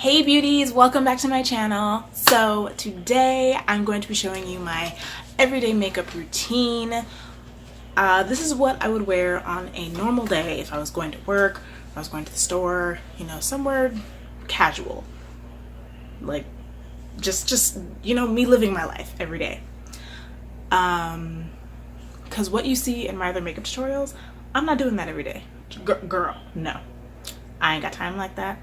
Hey beauties, welcome back to my channel. So today I'm going to be showing you my everyday makeup routine. This is what I would wear on a normal day if I was going to work, if I was going to the store, you know, somewhere casual. Like just me living my life every day. Because what you see in my other makeup tutorials, I'm not doing that every day. Girl, no. I ain't got time like that.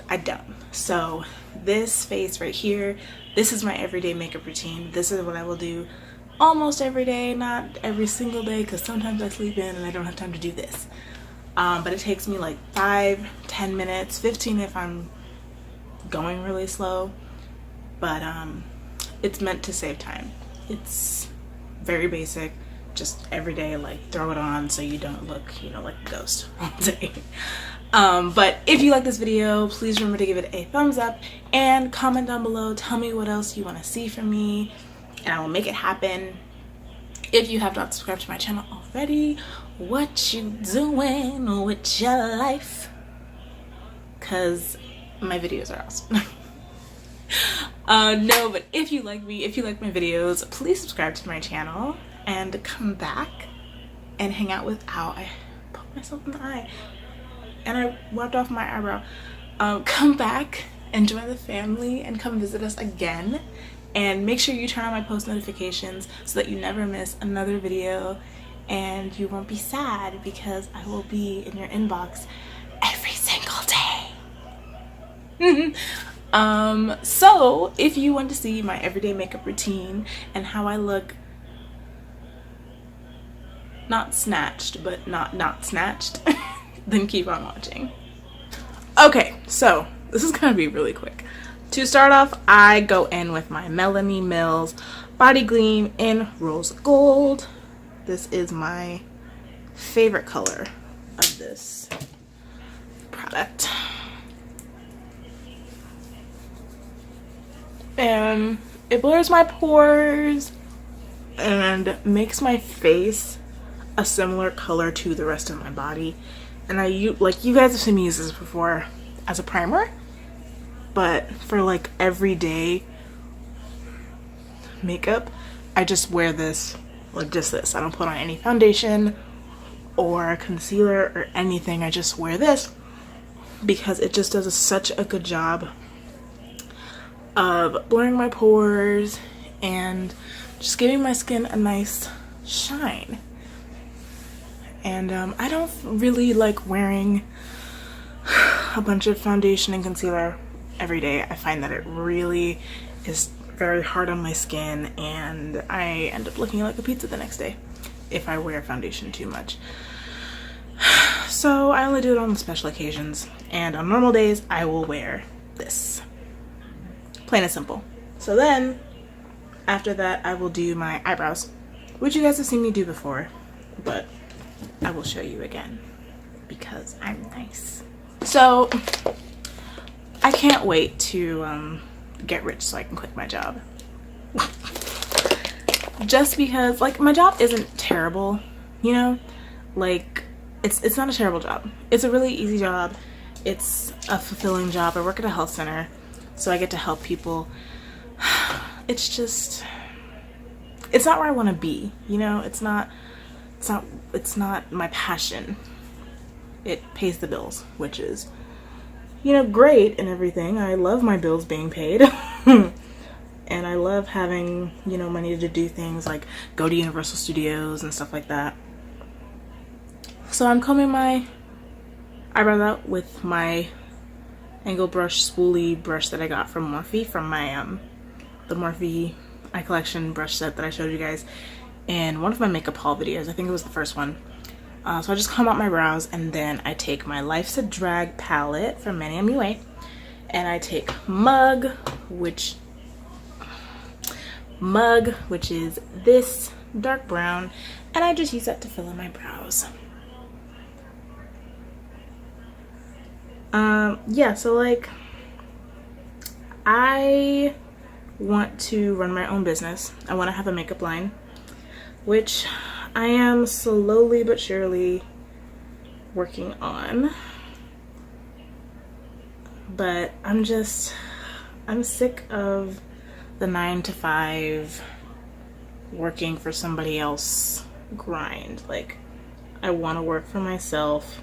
I don't. So this face right here, this is my everyday makeup routine. This is what I will do almost every day, not every single day, because sometimes I sleep in and I don't have time to do this. But it takes me like 5-10 minutes, 15 if I'm going really slow. But it's meant to save time. It's very basic, just every day, like throw it on so you don't look, like a ghost all day. But if you like this video, please remember to give it a thumbs up and comment down below. Tell me what else you want to see from me and I will make it happen. If you have not subscribed to my channel already, what you doing with your life? Because my videos are awesome. No, but if you like me, if you like my videos, please subscribe to my channel and come back and hang out with, ow, I poked myself in the eye and I wiped off my eyebrow. Come back and join the family and come visit us again, and make sure you turn on my post notifications so that you never miss another video and you won't be sad because I will be in your inbox every single day. So if you want to see my everyday makeup routine and how I look not snatched, but not snatched, then keep on watching. Okay, so this is gonna be really quick. To start off, I go in with my Melanie Mills Body Gleam in Rose Gold. This is my favorite color of this product. And it blurs my pores and makes my face a similar color to the rest of my body. And like, you guys have seen me use this before as a primer, but for like everyday makeup, I just wear this, like just this. I don't put on any foundation or concealer or anything. I just wear this because it just does such a good job of blurring my pores and just giving my skin a nice shine. And I don't really like wearing a bunch of foundation and concealer every day. I find that it really is very hard on my skin and I end up looking like a pizza the next day if I wear foundation too much. So I only do it on special occasions, and on normal days I will wear this. Plain and simple. So then after that I will do my eyebrows, which you guys have seen me do before, but I will show you again because I'm nice. So I can't wait to get rich so I can quit my job. Just because, like, my job isn't terrible, like it's not a terrible job. It's a really easy job. It's a fulfilling job. I work at a health center, so I get to help people. It's just, it's not where I want to be, it's not my passion. It pays the bills, which is, great and everything. I love my bills being paid. And I love having, money to do things like go to Universal Studios and stuff like that. So I'm combing my eyebrows out with my angle brush spoolie brush that I got from Morphe, from my the Morphe Eye Collection brush set that I showed you guys in one of my makeup haul videos. I think it was the first one. So I just comb out my brows, and then I take my Life's a Drag palette from Manny MUA, and I take Mug, which is this dark brown, and I just use that to fill in my brows. Yeah, so like, I want to run my own business. I want to have a makeup line, which I am slowly but surely working on. But I'm sick of the 9 to 5 working for somebody else grind. Like, I want to work for myself.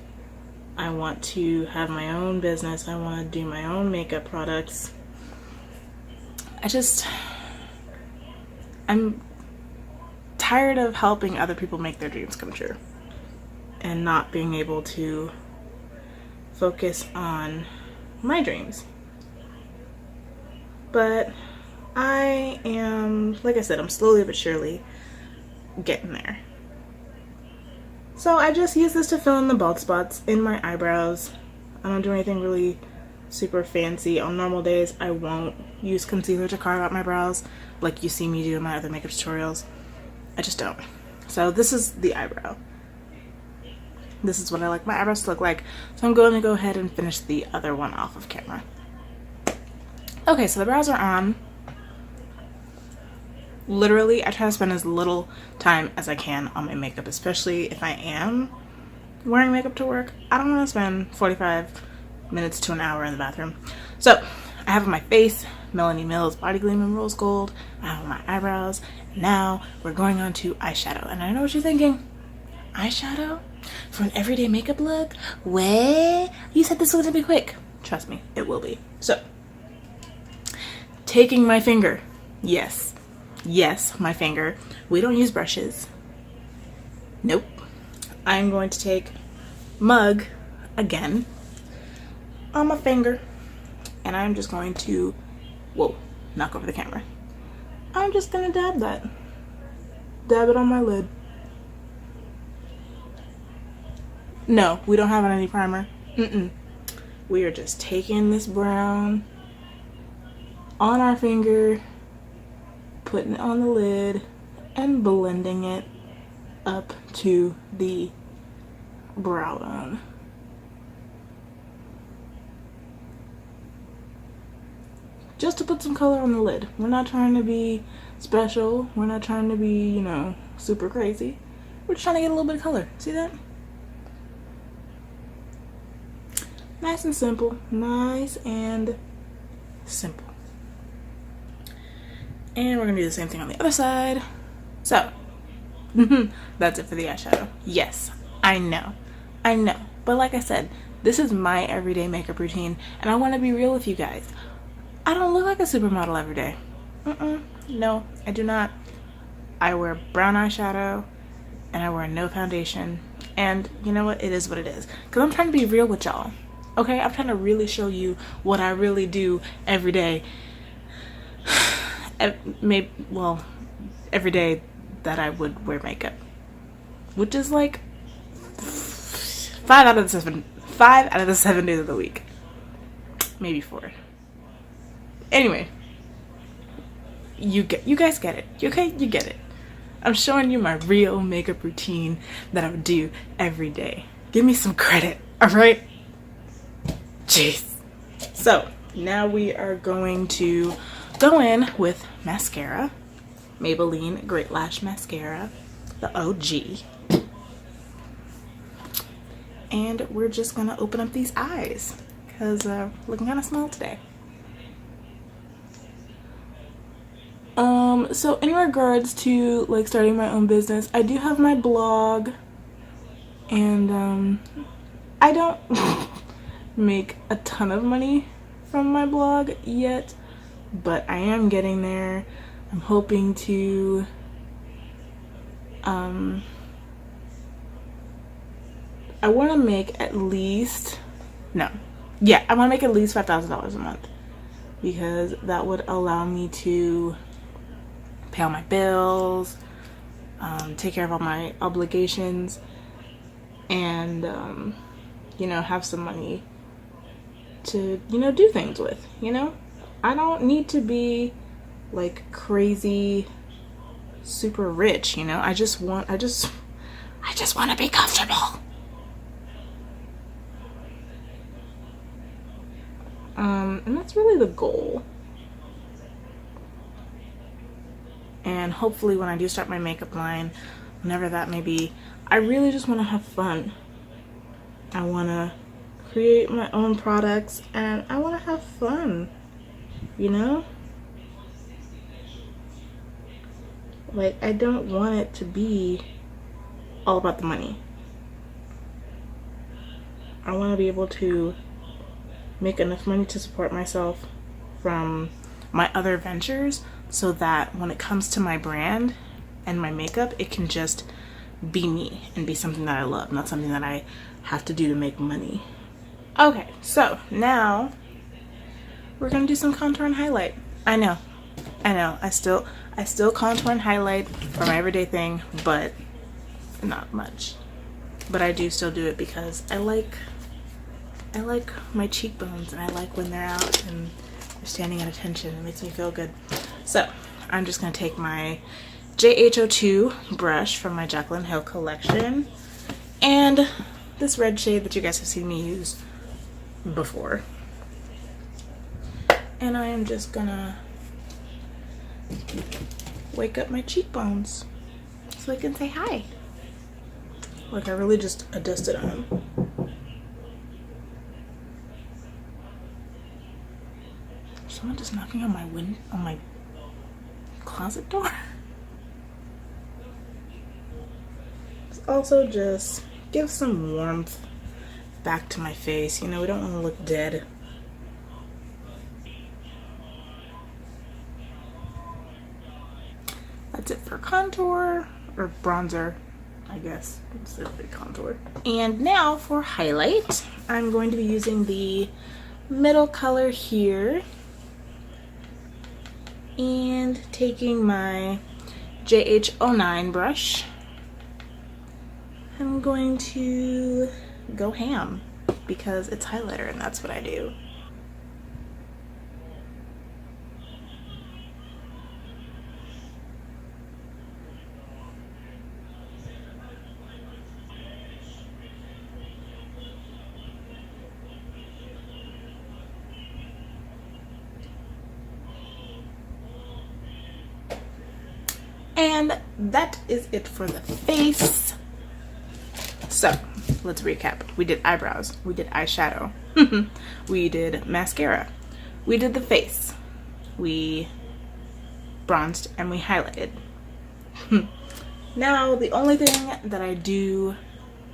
I want to have my own business. I want to do my own makeup products. I'm tired of helping other people make their dreams come true and not being able to focus on my dreams. But I am, like I said, I'm slowly but surely getting there. So I just use this to fill in the bald spots in my eyebrows. I don't do anything really super fancy. On normal days, I won't use concealer to carve out my brows like you see me do in my other makeup tutorials. I just don't. So this is the eyebrow. This is what I like my eyebrows to look like. So I'm going to go ahead and finish the other one off of camera. Okay, so the brows are on. Literally, I try to spend as little time as I can on my makeup, especially if I am wearing makeup to work. I don't want to spend 45 minutes to an hour in the bathroom. So, I have on my face Melanie Mills Body Gleam and Rose Gold. I have on my eyebrows. And now, we're going on to eyeshadow. And I know what you're thinking. Eyeshadow? For an everyday makeup look? What? You said this was going to be quick. Trust me, it will be. So, taking my finger. Yes, my finger. We don't use brushes. Nope. I'm going to take Mug again on my finger, and I'm just going to, whoa, knock over the camera. I'm just gonna dab that. Dab it on my lid. No, we don't have any primer. We are just taking this brown on our finger, putting it on the lid, and blending it up to the brow bone. Just to put some color on the lid. We're not trying to be special. We're not trying to be, you know, super crazy. We're just trying to get a little bit of color. See that? Nice and simple. Nice and simple. And we're going to do the same thing on the other side. So, that's it for the eyeshadow. Yes, I know. But like I said, this is my everyday makeup routine, and I want to be real with you guys. I don't look like a supermodel every day. No, I do not. I wear brown eyeshadow, and I wear no foundation. And you know what? It is what it is. Because I'm trying to be real with y'all. Okay? I'm trying to really show you what I really do every day. Every day that I would wear makeup, which is like 5 out of the 7 days of the week, maybe 4. Anyway, you guys get it. Okay, you get it. I'm showing you my real makeup routine that I would do every day. Give me some credit, all right? Jeez. So now we are going to go in with mascara, Maybelline Great Lash Mascara, the OG. And we're just gonna open up these eyes because looking kind of small today. So in regards to like starting my own business, I do have my blog, and I don't make a ton of money from my blog yet, but I am getting there. I'm hoping to I want to make at least I want to make at least $5,000 a month, because that would allow me to pay all my bills, take care of all my obligations, and have some money to do things with. I don't need to be like crazy super rich. I just want to be comfortable. And that's really the goal. And hopefully when I do start my makeup line, whenever that may be, I really just want to have fun. I want to create my own products, and I want to have fun, you know? Like, I don't want it to be all about the money. I want to be able to make enough money to support myself from my other ventures, so that when it comes to my brand and my makeup, it can just be me and be something that I love, not something that I have to do to make money. Okay, so now we're gonna do some contour and highlight. I know, I still contour and highlight for my everyday thing, but not much. But I do still do it because I like my cheekbones, and I like when they're out and they're standing at attention. It makes me feel good. So I'm just gonna take my JH02 brush from my Jaclyn Hill collection and this red shade that you guys have seen me use before, and I am just gonna wake up my cheekbones so I can say hi. Like, I really just dusted on them. Someone just knocking on my closet door. Also, just give some warmth back to my face. You know, we don't want to look dead. That's it for contour, or bronzer, I guess, instead of contour. And now for highlight, I'm going to be using the middle color here and taking my JH09 brush. I'm going to go ham because it's highlighter and that's what I do. And that is it for the face. So let's recap. We did eyebrows, we did eyeshadow, we did mascara, we did the face, we bronzed, and we highlighted. Now the only thing that I do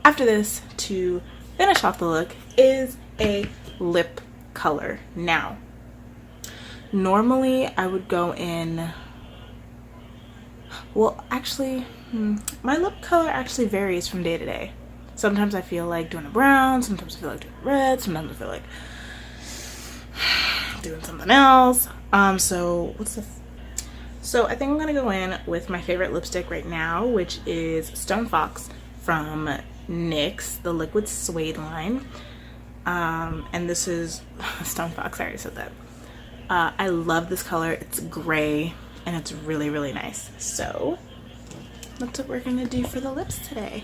after this to finish off the look is a lip color. Now, normally I would go in, well, actually, my lip color actually varies from day to day. Sometimes I feel like doing a brown, sometimes I feel like doing red, sometimes I feel like doing something else. So I think I'm gonna go in with my favorite lipstick right now, which is Stone Fox from NYX, the liquid suede line. And this is Stone Fox, I already said that. I love this color. It's gray and it's really, really nice. So that's what we're gonna do for the lips today.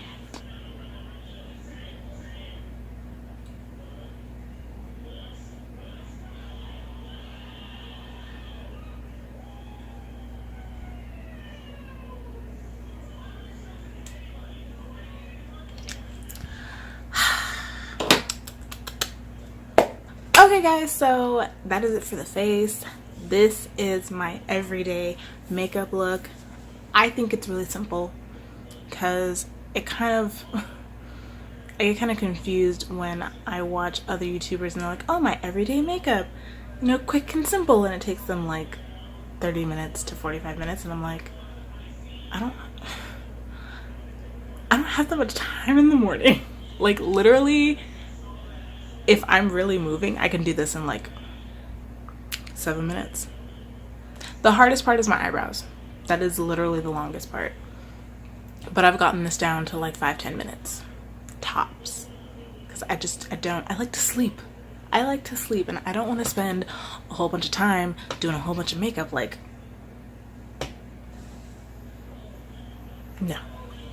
Okay guys, so that is it for the face. This is my everyday makeup look. I think it's really simple because I get kind of confused when I watch other YouTubers and they're like, oh, my everyday makeup, you know, quick and simple, and it takes them like 30 minutes to 45 minutes, and I'm like, I don't have that much time in the morning. Like, literally, if I'm really moving, I can do this in like 7 minutes. The hardest part is my eyebrows. That is literally the longest part. But I've gotten this down to like 5-10 minutes tops. Because I like to sleep. I like to sleep, and I don't want to spend a whole bunch of time doing a whole bunch of makeup. Like, no.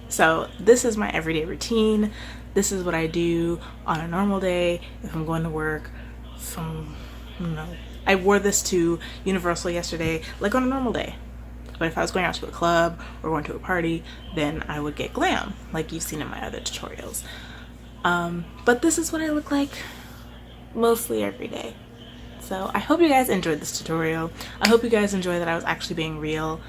So this is my everyday routine. This is what I do on a normal day if I'm going to work from, you know, I wore this to Universal yesterday, like on a normal day. But if I was going out to a club or going to a party, then I would get glam, like you've seen in my other tutorials. But this is what I look like mostly every day. So I hope you guys enjoyed this tutorial. I hope you guys enjoyed that I was actually being real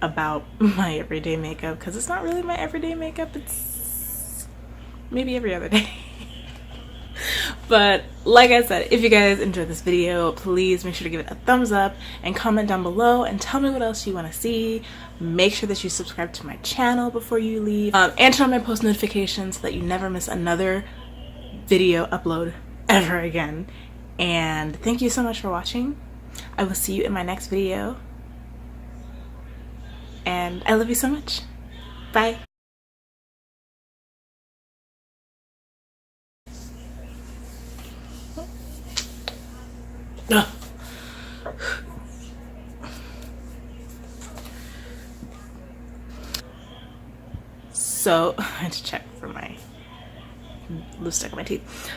about my everyday makeup, because it's not really my everyday makeup, it's maybe every other day. But like I said, if you guys enjoyed this video, please make sure to give it a thumbs up and comment down below and tell me what else you want to see. Make sure that you subscribe to my channel before you leave, and turn on my post notifications so that you never miss another video upload ever again. And thank you so much for watching. I will see you in my next video, and I love you so much. Bye. Ugh. So I had to check for my lipstick on my teeth.